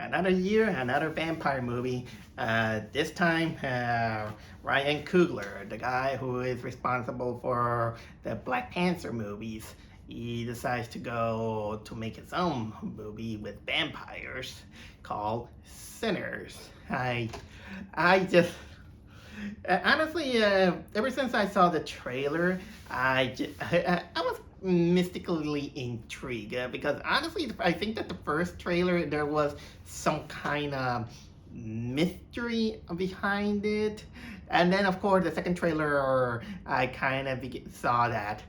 Another year, another vampire movie. This time, Ryan Coogler, the guy who is responsible for the Black Panther movies, he decides to go to make his own movie with vampires called Sinners. I just honestly, ever since I saw the trailer, I was mystically intrigued because honestly, I think that the first trailer there was some kind of mystery behind it, and then of course the second trailer I kind of saw that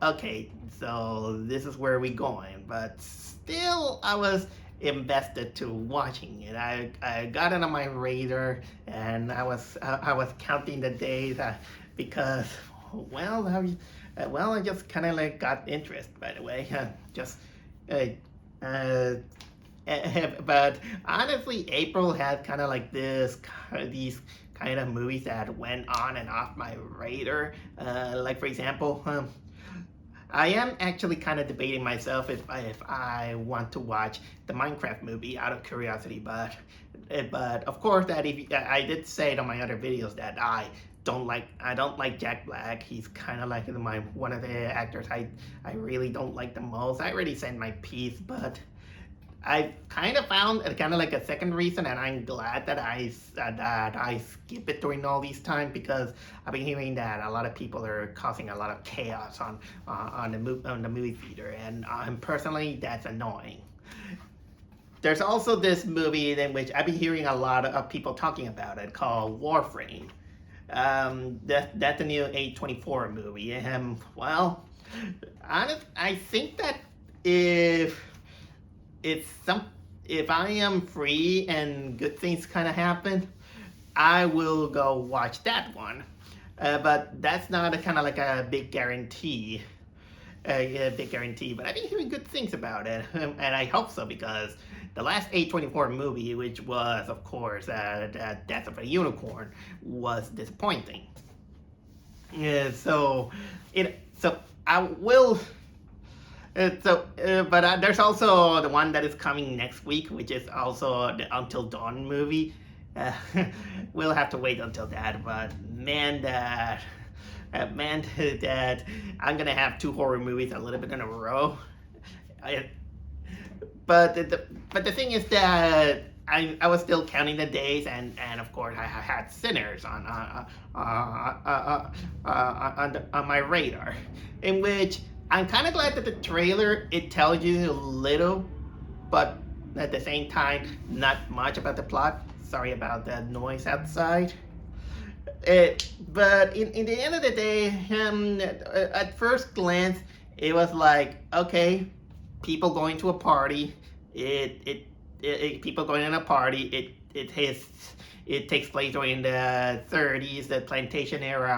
okay, so this is where we going, but still I was invested to watching it. I got it on my radar, and I was counting the days because well I just kind of like got interest by the way just uh, uh, but honestly April had kind of like these kind of movies that went on and off my radar, like for example I am actually kind of debating myself if I want to watch the Minecraft movie out of curiosity, but of course that if I did say it on my other videos that I don't like Jack Black. He's kind of like one of the actors I really don't like the most. I already said my piece, but I kind of found kind of like a second reason, and I'm glad that I skip it during all these time because I've been hearing that a lot of people are causing a lot of chaos on the movie theater, and personally that's annoying. There's also this movie in which I've been hearing a lot of people talking about it called Warframe. That's the new A24 movie. Well, I think that if it's some if I am free and good things kind of happen, I will go watch that one. But that's not a kind of like a big guarantee. Yeah, big guarantee. But I've been hearing good things about it, and I hope so because the last A24 movie, which was of course Death of a Unicorn, was disappointing. Yeah, so I will but there's also the one that is coming next week, which is also the Until Dawn movie. Uh, we'll have to wait until that. But man, that I'm gonna have two horror movies a little bit in a row. I, but the thing is that I was still counting the days, and of course I had Sinners on my radar, in which I'm kind of glad that the trailer it tells you a little, but at the same time not much about the plot. Sorry about that noise outside. But in the end of the day, at first glance, it was like okay, people going to a party. People going in a party. It takes place during the 30s, uh, the plantation era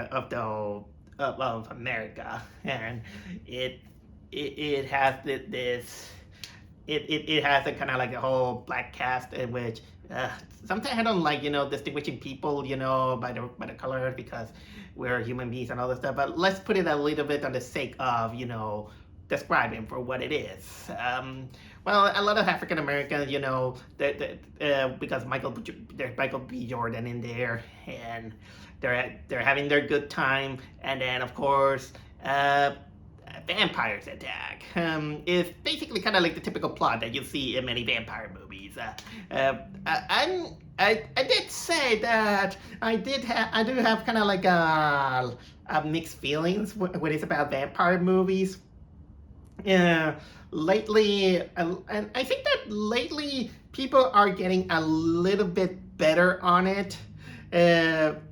of America, and it has this it has a kind of like a whole black cast in which sometimes I don't like distinguishing people by the color because we're human beings and all this stuff. But let's put it a little bit on the sake of describing for what it is. Well, a lot of African Americans, because there's Michael B. Jordan in there, and they're having their good time, and then of course. Vampires attack. It's basically kind of like the typical plot that you see in many vampire movies. I did say that I do have kind of like a mixed feelings when it's about vampire movies. Lately, and I think that lately people are getting a little bit better on it.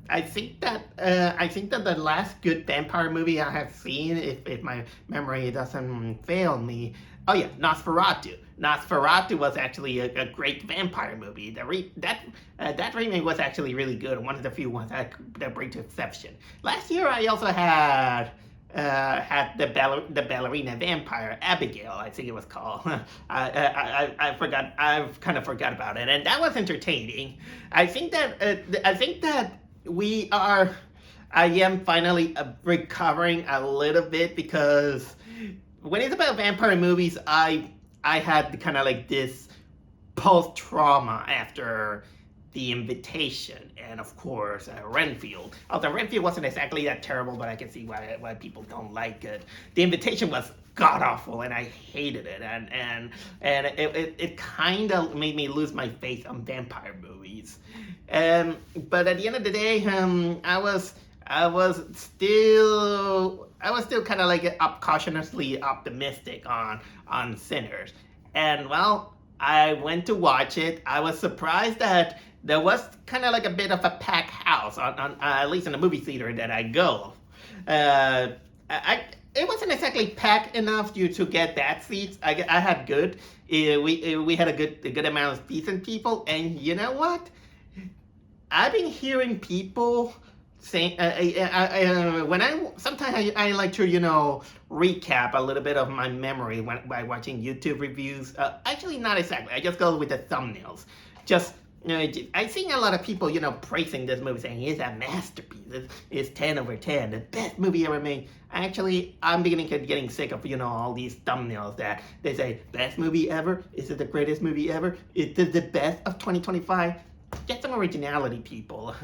I think that the last good vampire movie I have seen, if my memory doesn't fail me, oh yeah, Nosferatu. Nosferatu was actually a great vampire movie. That remake was actually really good. One of the few ones that bring to exception. Last year I also had the ballerina vampire Abigail, I think it was called. I forgot. I've kind of forgot about it, and that was entertaining. I think that we are. I am finally recovering a little bit because when it's about vampire movies, I had kind of like this post trauma after The Invitation and of course Renfield. Although Renfield wasn't exactly that terrible, but I can see why people don't like it. The Invitation was god awful and I hated it, and it kind of made me lose my faith on vampire movies. But at the end of the day, I was still kind of like cautiously optimistic on Sinners, and well, I went to watch it. I was surprised that there was kind of like a bit of a packed house on at least in the movie theater that I go. Uh, it wasn't exactly packed enough to get bad seats. I had good. We had a good amount of decent people, and you know what? I've been hearing people saying when sometimes I like to recap a little bit of my memory by watching YouTube reviews. Actually, not exactly. I just go with the thumbnails. Just I've seen a lot of people praising this movie, saying it's a masterpiece. It's 10 over 10, the best movie ever made. Actually, I'm beginning to getting sick of all these thumbnails that they say best movie ever. Is it the greatest movie ever? Is it the best of 2025? Get some originality, people.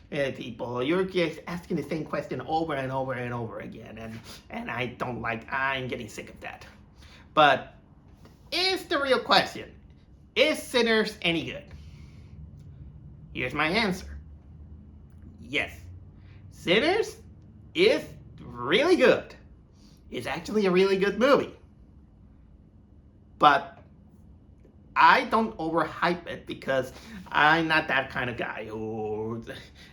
People, you're just asking the same question over and over and over again, and I'm getting sick of that. But is the real question, is Sinners any good? Here's my answer. Yes. Sinners is really good. It's actually a really good movie. But I don't overhype it because I'm not that kind of guy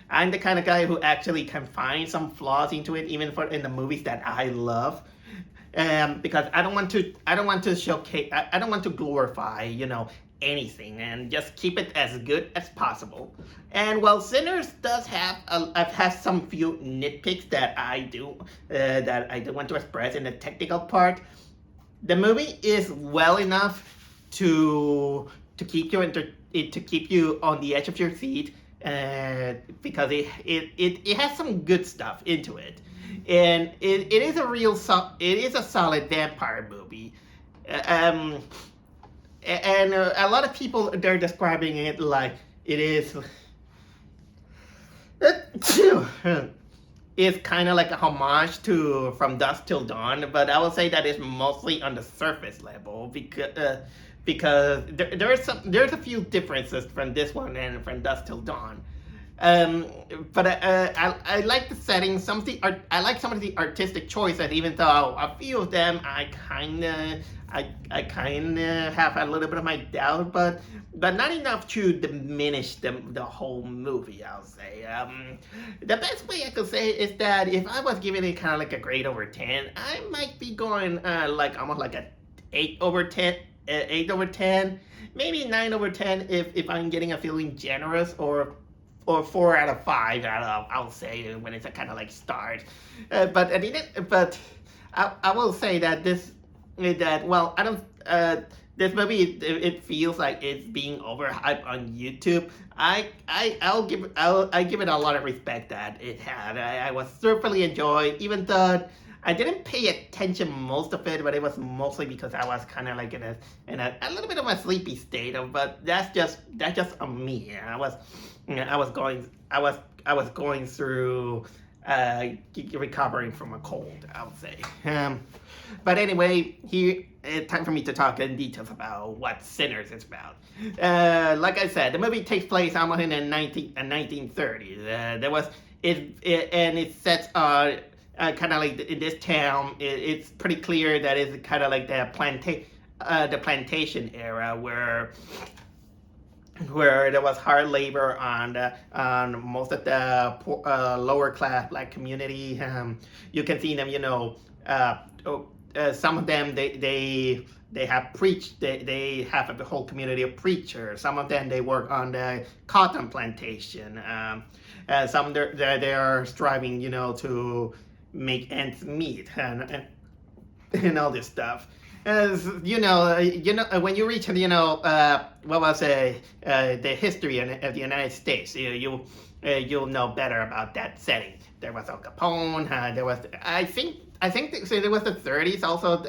I'm the kind of guy who actually can find some flaws into it, even in the movies that I love. Because I don't want to showcase, I don't want to glorify, anything, and just keep it as good as possible. And while Sinners does have some few nitpicks that I do want to express in the technical part, the movie is well enough to keep you on the edge of your seat, because it has some good stuff into it, and it is a solid vampire movie. And a lot of people, they're describing it like it is. It's kind of like a homage to From Dusk Till Dawn, but I will say that it's mostly on the surface level because there's a few differences from this one and From Dusk Till Dawn. But I like the setting. I like some of the artistic choices, even though a few of them I kind of have a little bit of my doubt, but not enough to diminish the whole movie, I'll say. The best way I could say it is that if I was giving it kind of like a grade over 10, I might be going like almost like a 8 over 10, maybe 9 over 10 if I'm getting a feeling generous, or 4 out of 5 I'll say when it's a kind of like stars. But I will say that this movie, it feels like it's being overhyped on YouTube. I give it a lot of respect that it had. I was thoroughly enjoyed, even though I didn't pay attention most of it, but it was mostly because I was kind of like in a little bit of a sleepy state. But that's just me. I was going through recovering from a cold, I would say. But anyway, here it's time for me to talk in details about what Sinners is about. Like I said, the movie takes place almost in the 1930s. And it sets kind of like in this town. It's pretty clear that it's kind of like the plantation era where there was hard labor on most of the lower class black community. You can see them, some of them they have preached. They have a whole community of preachers. Some of them they work on the cotton plantation. Some they are striving, to make ends meet and all this stuff. As when you reach, the history of the United States, you'll know better about that setting. There was Al Capone. There was, so there was the 30s also.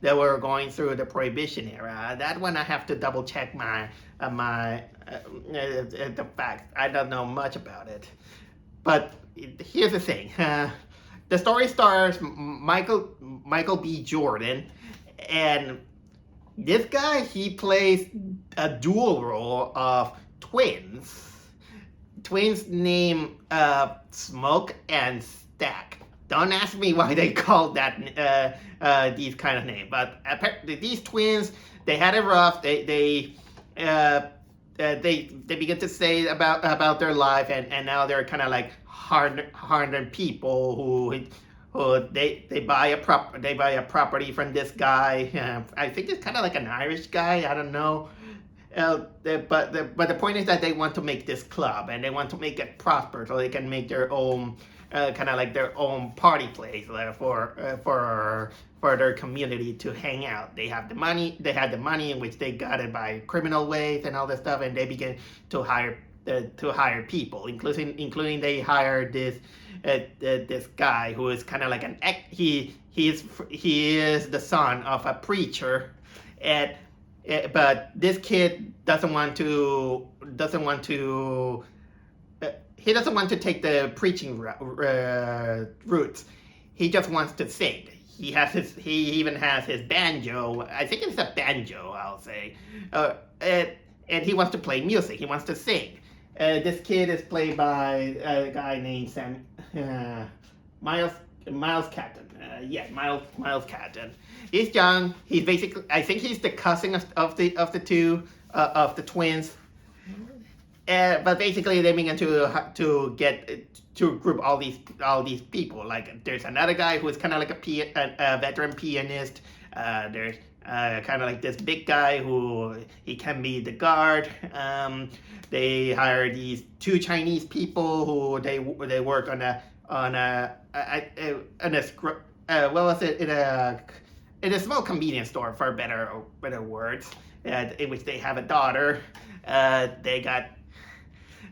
They were going through the Prohibition era. That one I have to double check the facts. I don't know much about it. But here's the thing. The story stars Michael B. Jordan, and this guy, he plays a dual role of twins. Twins named Smoke and Stack. Don't ask me why they called that these kind of names, but apparently these twins, they had it rough. They begin to say about their life, and now they're kind of like hardened people who they buy a property from this guy. I think it's kind of like an Irish guy. I don't know. But the point is that they want to make this club, and they want to make it prosper so they can make their own kind of like their own party place for their community to hang out. They have the money. They had the money in which they got it by criminal ways and all this stuff, and they begin to hire people, including they hired this guy who is kind of like he is the son of a preacher, but this kid doesn't want to take the preaching routes. He just wants to sing. He even has his banjo. I think it's a banjo, I'll say. And he wants to play music. He wants to sing. This kid is played by a guy named Miles Catton. Miles Catton. He's young. He's basically, I think he's the cousin of the twins. But basically, they begin to group all these people. Like, there's another guy who is kind of like a veteran pianist. There's kind of like this big guy who he can be the guard. They hire these two Chinese people who they work in a small convenience store, for better words, in which they have a daughter.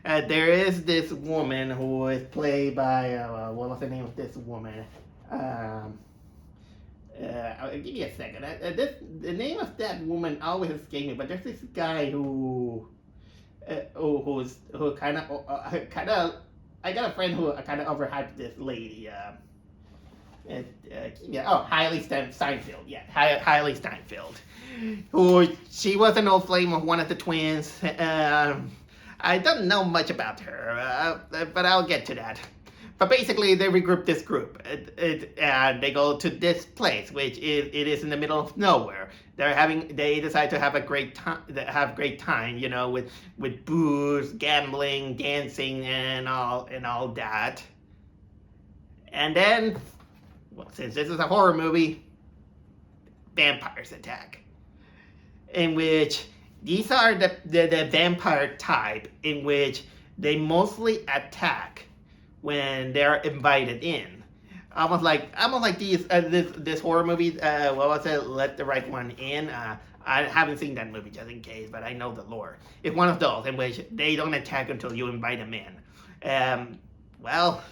There is this woman who is played by what was the name of this woman? Give me a second. The name of that woman always escapes me, but there's this guy who kind of. I got a friend who kind of overhyped this lady. Hailey Steinfeld. Yeah, Hailey Steinfeld. She was an old flame of one of the twins. I don't know much about her, but I'll get to that. But basically, they regroup this group, and they go to this place, which is in the middle of nowhere. They decide to have a great time, with booze, gambling, dancing, and all that. And then, well, since this is a horror movie, vampires attack, in which these are the vampire type in which they mostly attack when they're invited in. Almost like this horror movie. What was it? Let the Right One In. I haven't seen that movie, just in case, but I know the lore. It's one of those in which they don't attack until you invite them in. Well,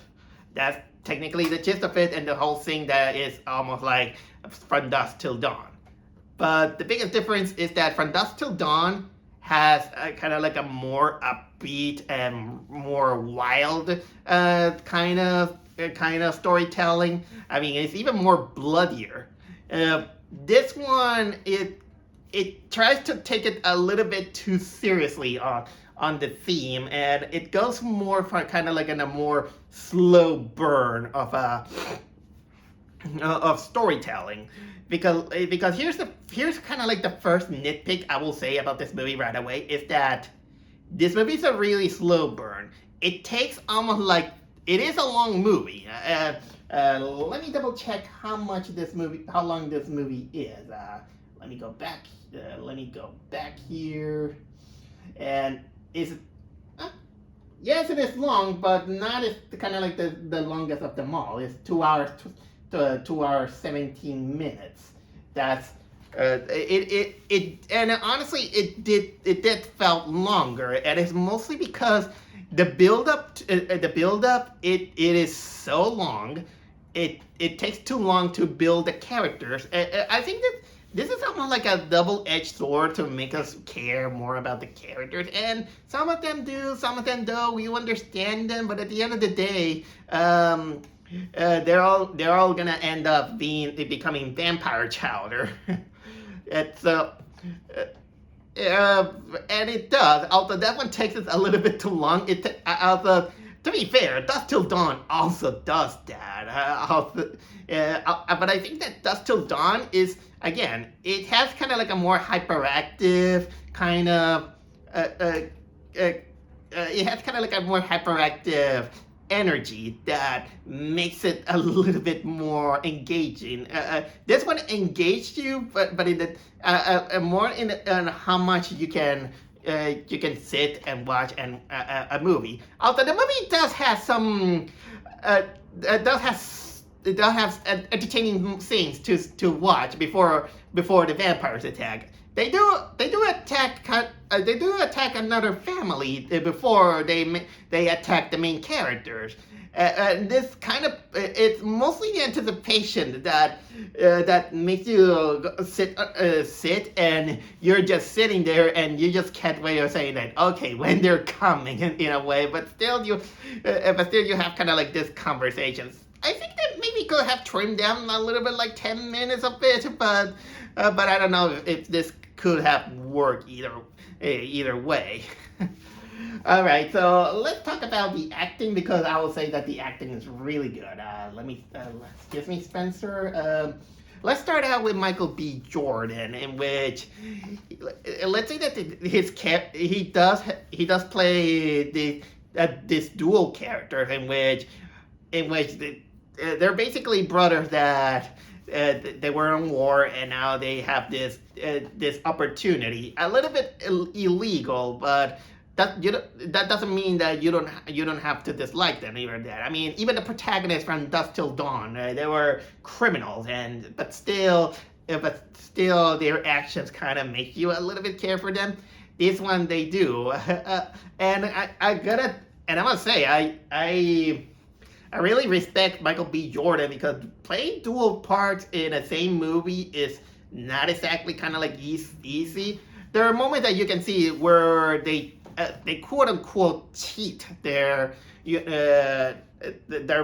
that's technically the gist of it, and the whole thing that is almost like From Dusk Till Dawn. But the biggest difference is that From Dusk Till Dawn has kind of like a more upbeat and more wild kind of storytelling. I mean, it's even more bloodier. This one, it tries to take it a little bit too seriously on the theme, and it goes more for kind of like in a more slow burn of storytelling. Because here's kind of like the first nitpick I will say about this movie right away, is that this movie is a really slow burn. It takes almost like, it is a long movie. Let me double check how long this movie is. Let me go back here. And yes, it is long, but not as kind of like the longest of them all. It's 2 hours. 2 hours 17 minutes. That's And honestly, it did felt longer, and it's mostly because the build up, it is so long. It takes too long to build the characters. I think that this is almost like a double-edged sword to make us care more about the characters, and some of them do, some of them don't. We understand them, but at the end of the day, they're all gonna end up becoming vampire chowder. It's and it does. Although that one takes us a little bit too long. Although, to be fair, Dusk Till Dawn also does that. But I think that Dusk Till Dawn is, again, it has kind of like a more hyperactive kind of. It has kind of like a more hyperactive energy that makes it a little bit more engaging. This one engaged you, but in the more in how much you can sit and watch a movie. Although the movie does have some, it does have entertaining things to watch before the vampires attack. They do attack another family before they attack the main characters. This kind of it's mostly the anticipation that makes you sit and you're just sitting there and you just can't wait of saying that, okay, when they're coming, in a way, but still you have kind of like this conversations. I think that maybe could have trimmed down a little bit, like 10 minutes of it, but I don't know if this could have worked either way. All right, so let's talk about the acting, because I will say that the acting is really good. Excuse me, Spencer. Let's start out with Michael B. Jordan, in which, let's say that he does play this dual character in which they're basically brothers that they were in war, and now they have this opportunity, a little bit illegal, but that doesn't mean that you don't have to dislike them either. That, I mean, even the protagonists from Dusk Till Dawn, they were criminals, but still their actions kind of make you a little bit care for them. This one they do, and I must say I really respect Michael B. Jordan, because playing dual parts in the same movie is not exactly kind of like easy. There are moments that you can see where they quote unquote cheat their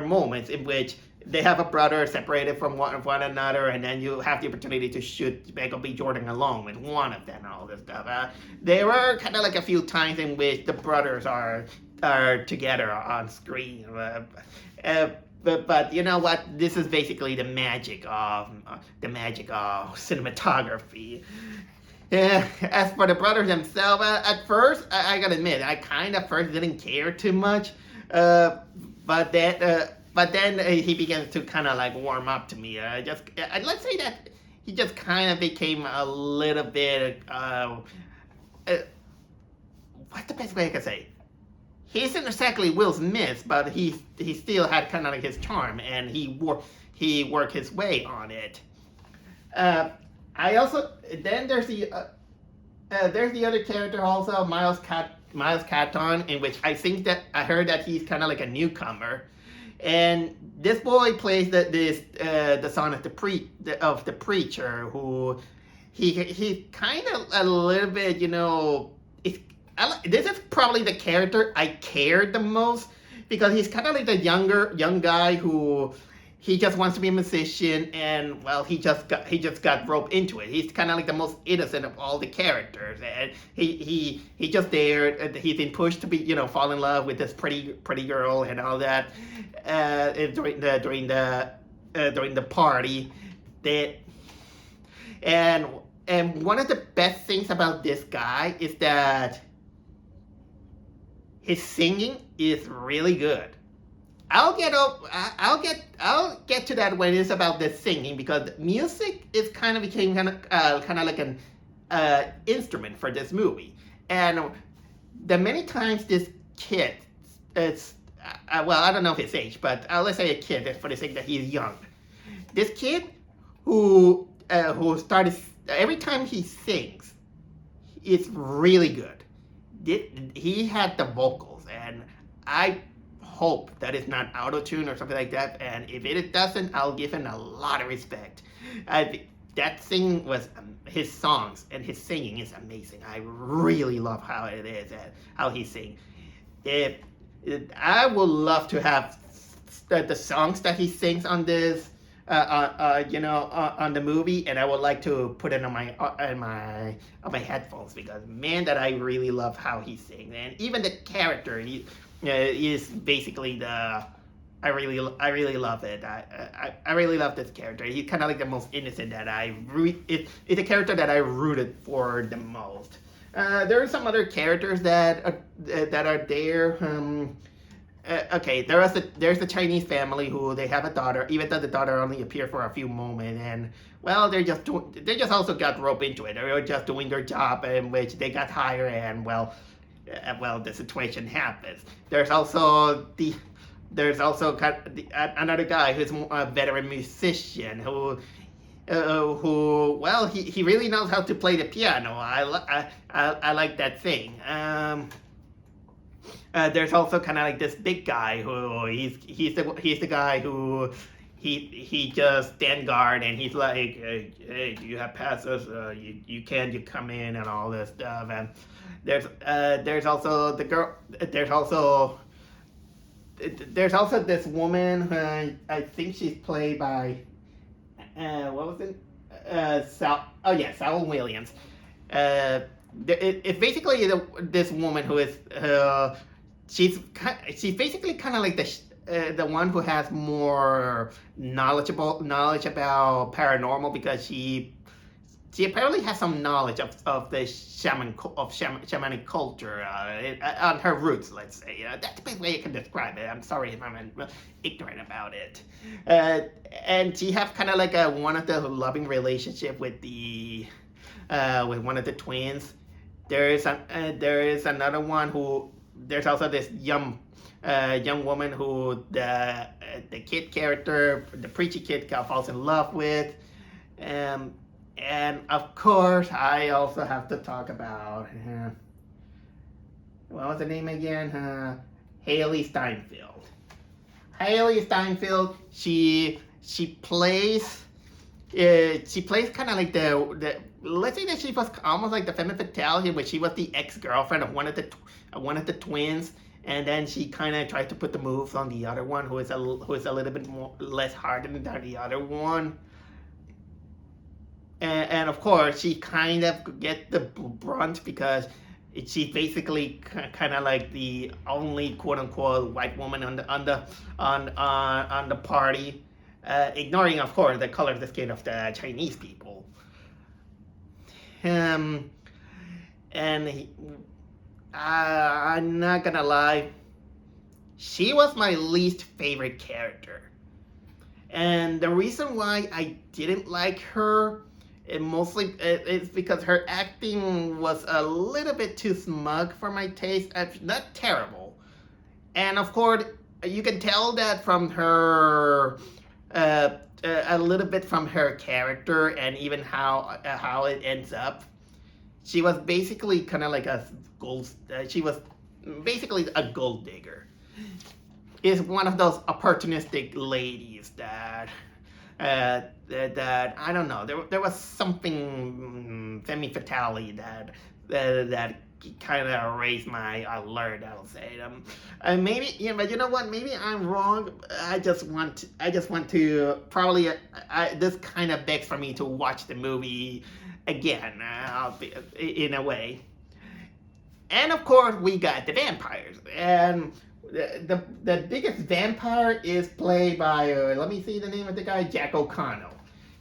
moments in which they have a brother separated from one another, and then you have the opportunity to shoot Michael B. Jordan along with one of them and all this stuff. There were kind of like a few times in which the brothers are together on screen. But you know what? This is basically the magic of cinematography. As for the brothers themselves, at first, I gotta admit, I kind of first didn't care too much. But then he began to kind of like warm up to me. Let's say that he just kind of became a little bit. What's the best way I can say? He isn't exactly Will Smith, but he still had kind of like his charm, and he worked his way on it. I also then there's the other character also, Miles Caton, in which I heard that he's kind of like a newcomer, and this boy plays the son of the preacher, who he kind of a little bit, this is probably the character I cared the most, because he's kind of like the young guy who he just wants to be a musician, and well, he just got roped into it. He's kind of like the most innocent of all the characters, and he just there. He's been pushed to be fall in love with this pretty girl and all that. During the party, and one of the best things about this guy is that his singing is really good. I'll get to that when it's about the singing, because music is became kind of like an instrument for this movie. And the many times this kid, it's well, I don't know his age, but let's say a kid, for the sake that he's young. This kid who who started every time he sings, it's really good. He had the vocals, and I hope that it's not auto-tune or something like that. And if it doesn't, I'll give him a lot of respect. That singing was his songs and his singing is amazing. I really love how it is and how he sings. I would love to have the songs that he sings on this, on the movie, and I would like to put it on my headphones because man, that I really love how he sings, and even the character is basically the. I really love it. I really love this character. He's kind of like the most innocent that it's a character that I rooted for the most. There are some other characters that are there. Okay, there's the Chinese family who they have a daughter, even though the daughter only appeared for a few moments, and well, they just also got roped into it. They were just doing their job in which they got hired, and well, the situation happens. There's also another guy who's a veteran musician who well, he really knows how to play the piano. I like that thing. There's also kind of like this big guy who he's the guy who he just stand guard, and he's like, hey, do you have passes? You come in and all this stuff. And there's also the girl. There's also this woman. I think she's played by what was it? Sal Williams. It's basically this woman who is she's basically kind of like the one who has more knowledge about paranormal, because she apparently has some knowledge of the shamanic culture on her roots, let's say. That's the best way I can describe it. I'm sorry if I'm ignorant about it. And she has kind of like one of the loving relationship with one of the twins. There is another one who there's also this young woman who the kid character, the preachy kid, falls in love with. And of course, I also have to talk about what was the name again? Haley Steinfeld. Haley Steinfeld. She plays kind of like the let's say that she was almost like the femme fatale, but she was the ex-girlfriend of one of the twins, and then she kind of tried to put the moves on the other one, who is a little bit less hardened than the other one. And of course, she kind of get the brunt because she's basically kind of like the only quote unquote white woman on the party, ignoring of course the color of the skin of the Chinese people. And I'm not gonna lie, she was my least favorite character, and the reason why I didn't like her. It's because her acting was a little bit too smug for my taste. Not terrible. And of course, you can tell that from her, a little bit from her character and even how it ends up. She was basically kind of like she was basically a gold digger. Is one of those opportunistic ladies that I don't know. There was something femme fatale that kind of raised my alert. I'll say. Maybe but you know what? Maybe I'm wrong. I just want to probably. This kind of begs for me to watch the movie again. In a way. And of course, we got the vampires, and the biggest vampire is played by let me see the name of the guy, Jack O'Connell.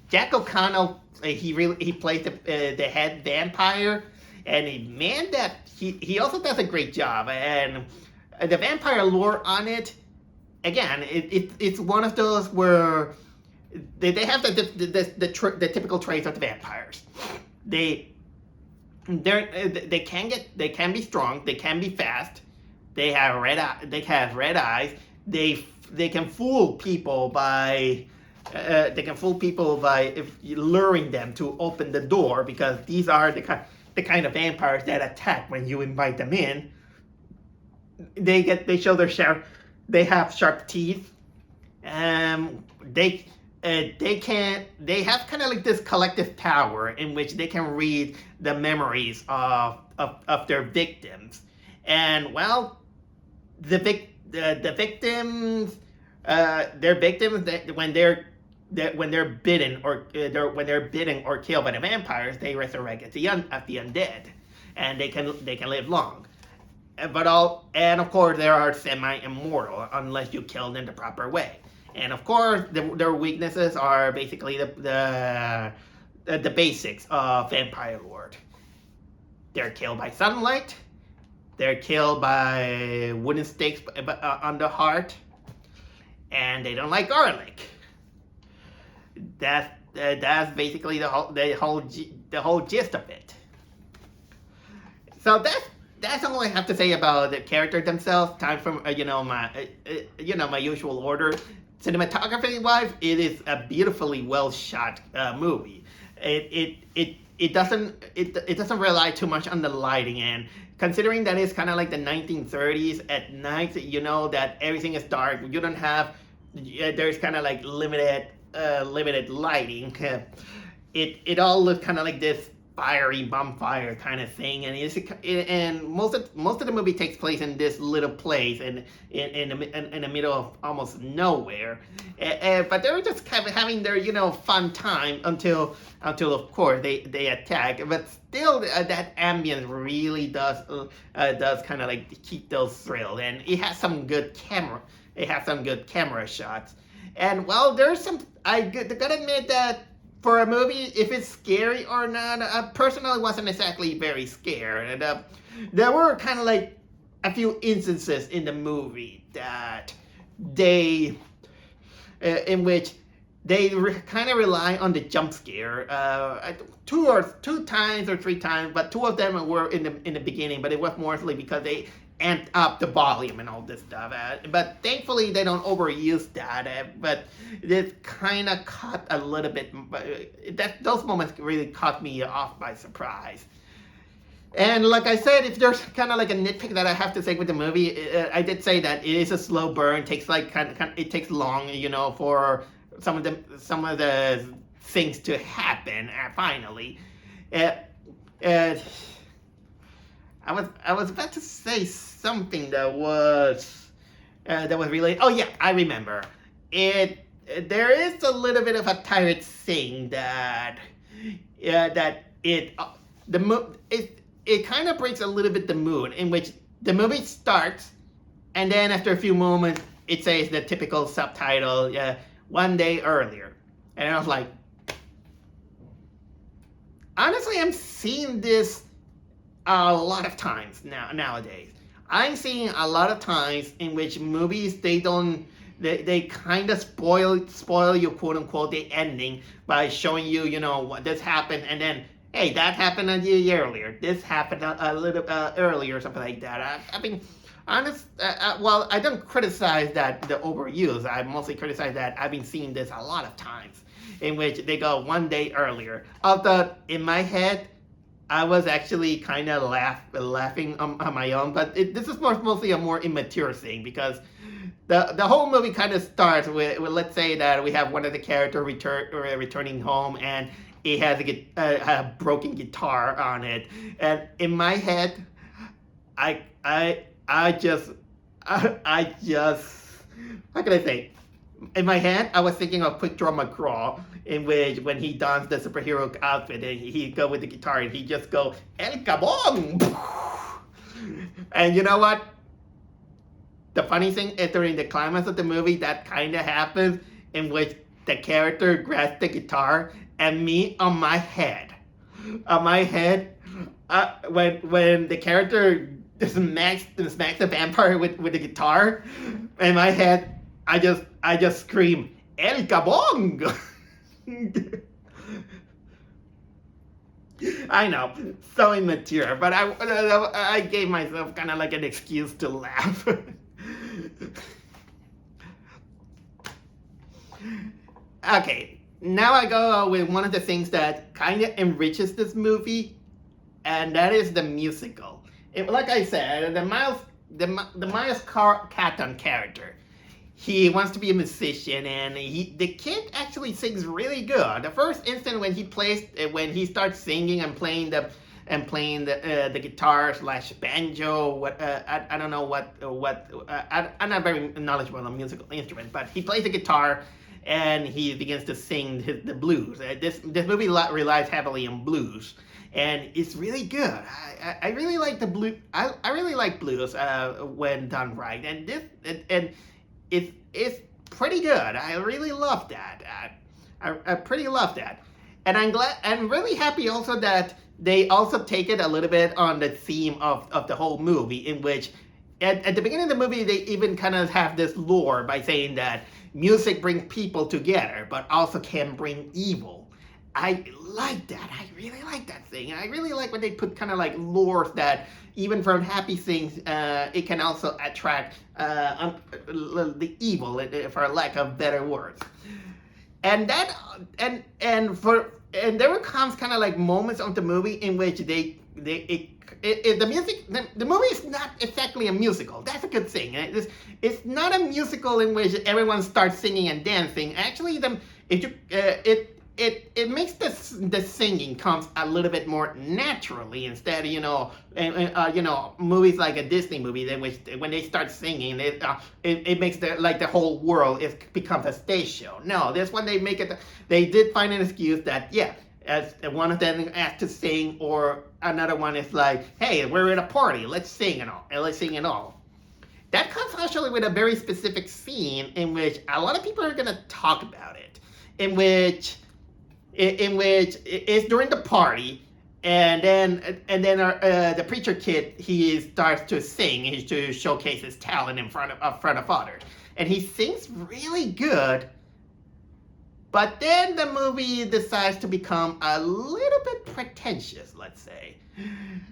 Jack O'Connell, he plays the head vampire, and he also does a great job. And the vampire lore on it, again, it's one of those where they have the typical traits of the vampires. They can be strong, they can be fast. They have red eyes. They can fool people by They can fool people by luring them to open the door, because these are the kind of vampires that attack when you invite them in. They show their sharp, they have sharp teeth. They they have kind of like this collective power in which they can read the memories of their victims. And well, the victims, their victims, when they're bitten or when they're bitten or killed by the vampires, they resurrect as the undead, and they can live long. And of course they are semi-immortal unless you kill them the proper way. And of course their weaknesses are basically the basics of vampire lore. They're killed by sunlight. They're killed by wooden stakes on the heart, and they don't like garlic. That's basically the whole gist of it. So that's all I have to say about the character themselves. Time for my usual order. Cinematography wise, it is a beautifully well shot movie. It doesn't rely too much on the lighting, and considering that it's kind of like the 1930s at night, that everything is dark. You don't have there's kind of like limited lighting. It all looks kind of like this fiery bonfire kind of thing, and most of the movie takes place in this little place in the middle of almost nowhere. But they're just kind of having their fun time until of course they attack. But still, that ambience really does kind of like keep those thrilled, and it has some good camera shots. And well, there's some, I gotta admit that for a movie, if it's scary or not, I personally wasn't exactly very scared. And there were kind of like a few instances in the movie that in which they kind of rely on the jump scare. Two times or three times, but two of them were in the beginning. But it was mostly because they amped up the volume and all this stuff. But thankfully they don't overuse that. But it kind of caught a little bit. Those moments really caught me off by surprise. And like I said, if there's kind of like a nitpick that I have to say with the movie, I did say that it is a slow burn. It takes like it takes long, for some of the things to happen. Finally, I was about to say something that was related. Oh yeah, I remember. There is a little bit of a tired thing that it kind of breaks a little bit the mood, in which the movie starts, and then after a few moments it says the typical subtitle, 1 day earlier, and I was like, honestly, I'm seeing this a lot of times nowadays. I'm seeing a lot of times in which movies they kind of spoil you, quote unquote, the ending by showing you what this happened, and then hey, that happened a year earlier. This happened a little earlier, or something like that. I mean, honest. Well, I don't criticize that the overuse. I mostly criticize that I've been seeing this a lot of times, in which they go 1 day earlier. Although in my head, I was actually kind of laughing on my own, but this is mostly a more immature thing, because the whole movie kind of starts with let's say that we have one of the characters returning home, and it has a broken guitar on it, and in my head, I just how can I say? In my head, I was thinking of Quick Draw McGraw, in which when he dons the superhero outfit and he go with the guitar and he just go El Cabong, and you know what? The funny thing is, during the climax of the movie, that kind of happens, in which the character grabs the guitar, and me on my head, when the character smacks the vampire with the guitar, in my head, I just scream El Cabong. I know, so immature, but I gave myself kind of like an excuse to laugh. Okay, now I go with one of the things that kind of enriches this movie, and that is the musical. Like I said, the Miles Catton character. He wants to be a musician, and the kid actually sings really good. The first instant when he starts singing and playing the guitar slash banjo. I don't know I'm not very knowledgeable on musical instrument, but he plays the guitar and he begins to sing the blues. This movie relies heavily on blues, and it's really good. I really like the blue. I really like blues when done right, and it's pretty good. I really love that. I pretty love that, and I'm really happy also that they also take it a little bit on the theme of the whole movie, in which at the beginning of the movie they even kind of have this lore by saying that music brings people together, but also can bring evil. I like that. I really like that thing. I really like when they put kind of like lures that even from happy things, it can also attract the evil, for lack of better words. And that and there comes kind of like moments of the movie in which the movie is not exactly a musical. That's a good thing. It's not a musical in which everyone starts singing and dancing. Actually, it makes the singing comes a little bit more naturally instead of movies like a Disney movie in which when they start singing it makes the whole world becomes a stage show. No, this one they did find an excuse that as one of them asked to sing, or another one is like, hey, we're at a party, let's sing it all. That comes actually with a very specific scene in which a lot of people are gonna talk about it, in which it's during the party, and then the preacher kid, he starts to sing to showcase his talent in front of others, and he sings really good. But then the movie decides to become a little bit pretentious, let's say.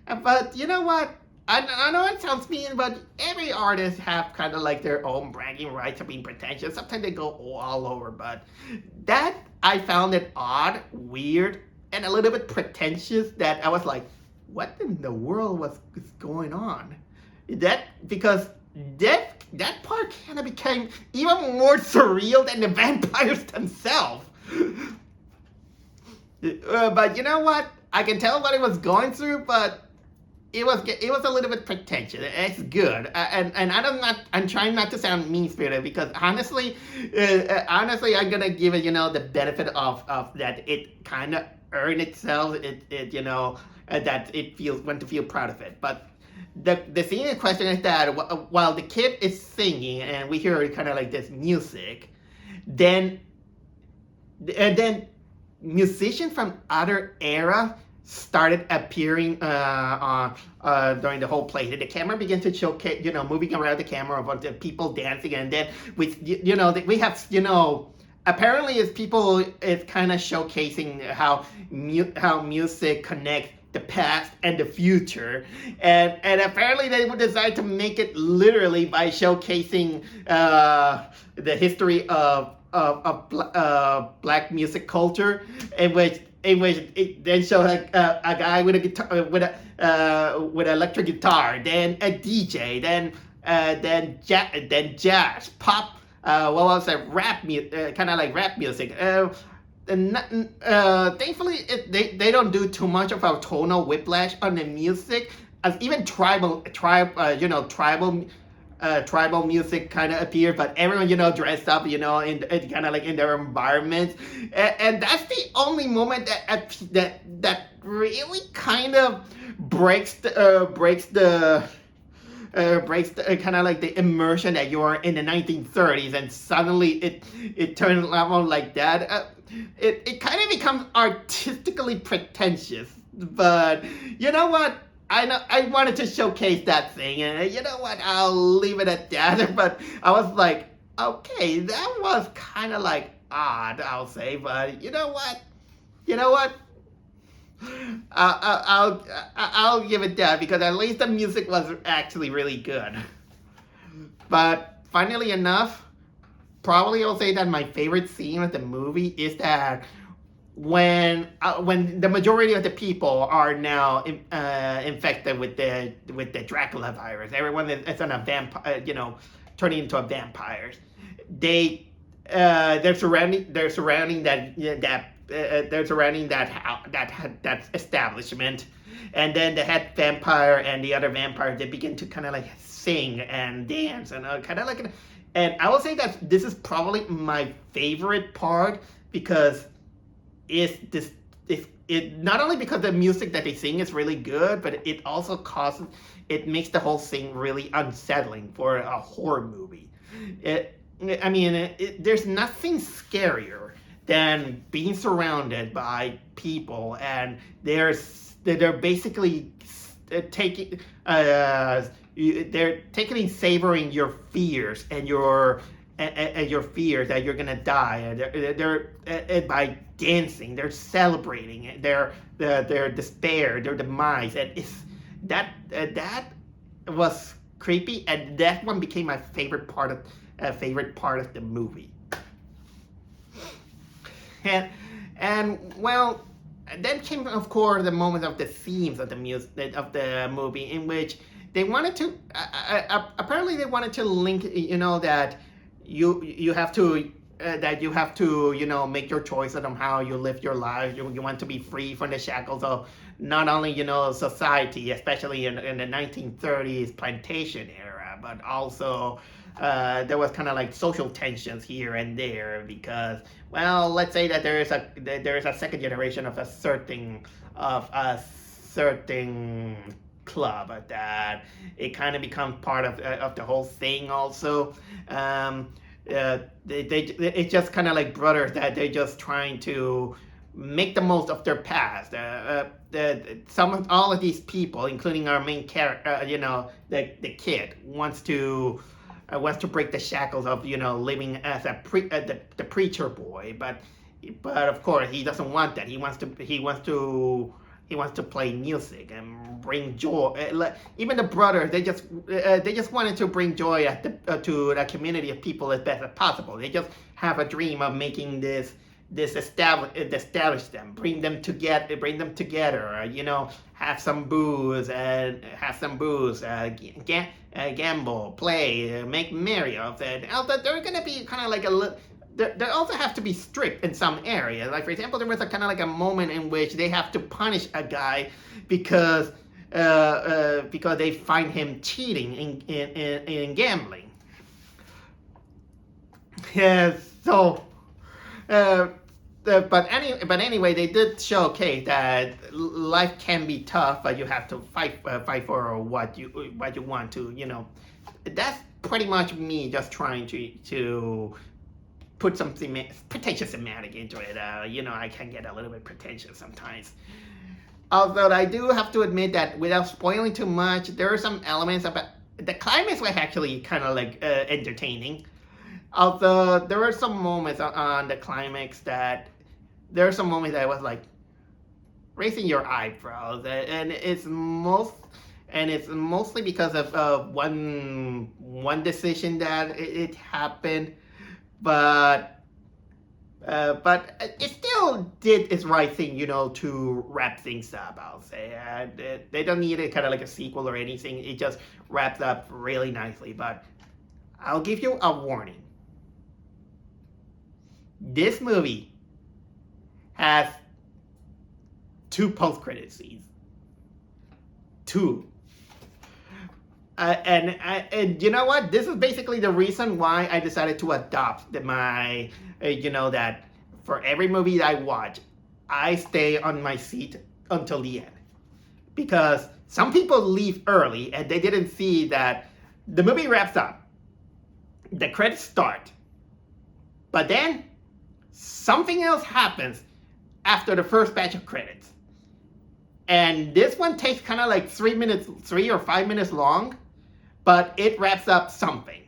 But you know what? I know it sounds mean, but every artist have kind of like their own bragging rights of being pretentious. Sometimes they go all over, but that I found it odd, weird, and a little bit pretentious. That I was like, what in the world is going on? Because that part kind of became even more surreal than the vampires themselves. But you know what? I can tell what it was going through, but it was a little bit pretentious. It's good, and I'm trying not to sound mean spirited, because honestly, I'm gonna give it the benefit of that it kind of earned itself. That it feels want to feel proud of it. But the scene in question is that while the kid is singing and we hear kind of like this music, then musicians from other era started appearing during the whole play. The camera began to showcase, moving around the camera, about the people dancing, and then we have apparently it's kind of showcasing how music connects the past and the future, and apparently they would decide to make it literally by showcasing the history of black music culture, in which it then showed a guy with a guitar with an electric guitar, then a DJ, then jazz, pop, what was it, rap kind of like rap music. Thankfully, they don't do too much of a tonal whiplash on the music, as even tribal music kind of appeared, but everyone dressed up in kind of like in their environment, and that's the only moment that really kind of breaks the kind of like the immersion that you are in the 1930s, and suddenly it turns on like that. It kind of becomes artistically pretentious, but you know what? I wanted to showcase that thing, and you know what? I'll leave it at that. But I was like, okay, that was kind of like odd, I'll say. But you know what? I'll give it that, because at least the music was actually really good. But funnily enough, probably I'll say that my favorite scene of the movie is that when the majority of the people are now infected with the Dracula virus, everyone is on a vampire, turning into a vampires. They they're surrounding that establishment, and then the head vampire and the other vampire, they begin to kind of like sing and dance and kind of like, and I will say that this is probably my favorite part because it not only because the music that they sing is really good, but it also it makes the whole thing really unsettling for a horror movie. There's nothing scarier than being surrounded by people and they're basically taking they're taking and savoring your fears and your fears that you're gonna die. And they're by dancing, they're celebrating their despair, their demise, and that was creepy, and that one became my favorite part of the movie. And well, then came, of course, the moment of the themes of the movie, in which they wanted to apparently they wanted to link, that you have to make your choice on how you live your life. You want to be free from the shackles of not only society, especially in the 1930s plantation era, but also there was kind of like social tensions here and there because, well, let's say that there is a second generation of a certain club that it kind of becomes part of the whole thing also. It's just kind of like brothers that they're just trying to make the most of their past. All of these people, including our main character, the kid, wants to break the shackles of living as the preacher boy, but of course he doesn't want that. He wants to play music and bring joy. Even the brothers, they just wanted to bring joy to the community of people as best as possible. They just have a dream of making this establish them, bring them together. Have some booze, gamble, play, make merry of it. Although they're gonna be kind of like they also have to be strict in some areas. Like, for example, there was a kind of like a moment in which they have to punish a guy because they find him cheating in gambling. Yeah, so. But anyway, they did showcase that life can be tough, but you have to fight for what you want to. That's pretty much me just trying to put some pretentious thematic into it. I can get a little bit pretentious sometimes. Although I do have to admit that without spoiling too much, there are some elements about the climax was actually kind of like entertaining. Although there were some moments on the climax that I was like raising your eyebrows, and it's mostly because of one decision that it happened, but it still did its right thing, to wrap things up. I'll say they don't need it kind of like a sequel or anything. It just wraps up really nicely. But I'll give you a warning. This movie has 2 post-credit scenes. 2. And you know what? This is basically the reason why I decided to adopt that for every movie that I watch, I stay on my seat until the end. Because some people leave early and they didn't see that the movie wraps up. The credits start. But then something else happens after the first batch of credits. And this one takes kind of like 3 or 5 minutes long, but it wraps up something.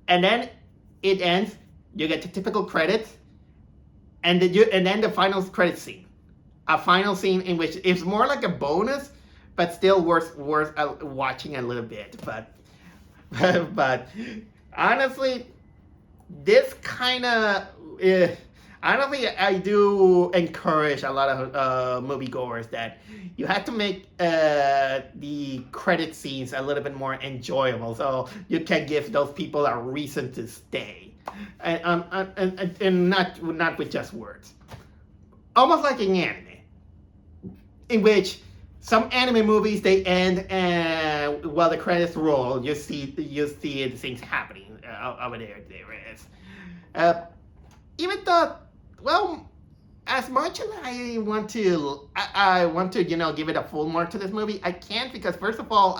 And then it ends, you get the typical credits, and then the final credit scene. A final scene in which it's more like a bonus, but still worth watching a little bit. But honestly, this kind of. Honestly, I do encourage a lot of moviegoers that you have to make the credit scenes a little bit more enjoyable, so you can give those people a reason to stay, and not with just words. Almost like in anime, in which some anime movies they end and while the credits roll, you see the things happening over there. There is, uh, even though, well, as much as I want to give it a full mark to this movie, I can't because first of all,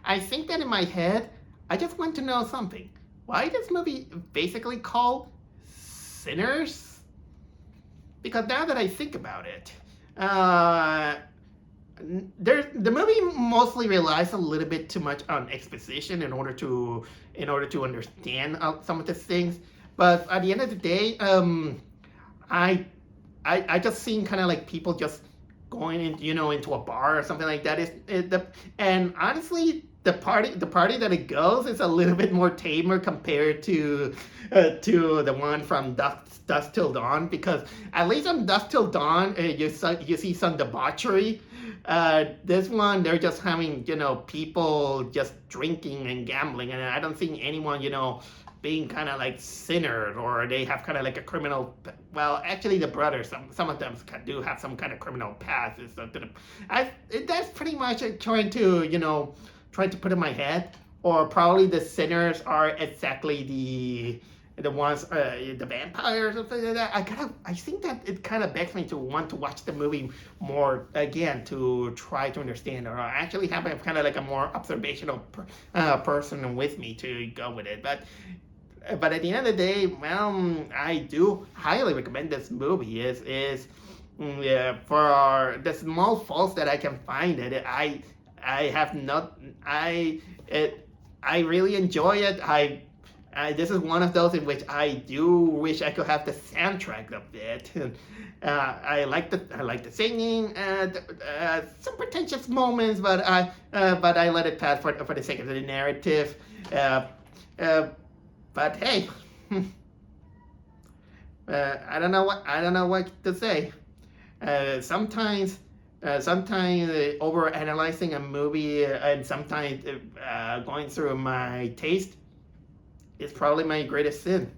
I think that in my head, I just want to know something. Why is this movie basically called Sinners? Because now that I think about it, uh, the movie mostly relies a little bit too much on exposition in order to understand some of these things. But at the end of the day, I I just seen kind of like people just going into a bar or something like that. And honestly, the party that it goes is a little bit more tamer compared to the one from Dusk Till Dawn, because at least on Dusk Till Dawn you see some debauchery. This one they're just having people just drinking and gambling, and I don't think anyone being kind of like sinners, or they have kind of like a criminal. Well, actually, the brothers, some of them do have some kind of criminal past. That's pretty much trying to put in my head, or probably the sinners are exactly the ones, the vampires or something like that. I think that it kind of begs me to want to watch the movie more again to try to understand, or actually have a kind of like a more observational person with me to go with it. But at the end of the day, well, I do highly recommend this movie. Yeah, for the small faults that I can find it, I have not I really enjoy it. This is one of those in which I do wish I could have the soundtrack of it. I like the singing, some pretentious moments, but I let it pass for the sake of the narrative. Uh, uh, but hey, I don't know what to say. Sometimes over analyzing a movie, and sometimes going through my taste is probably my greatest sin.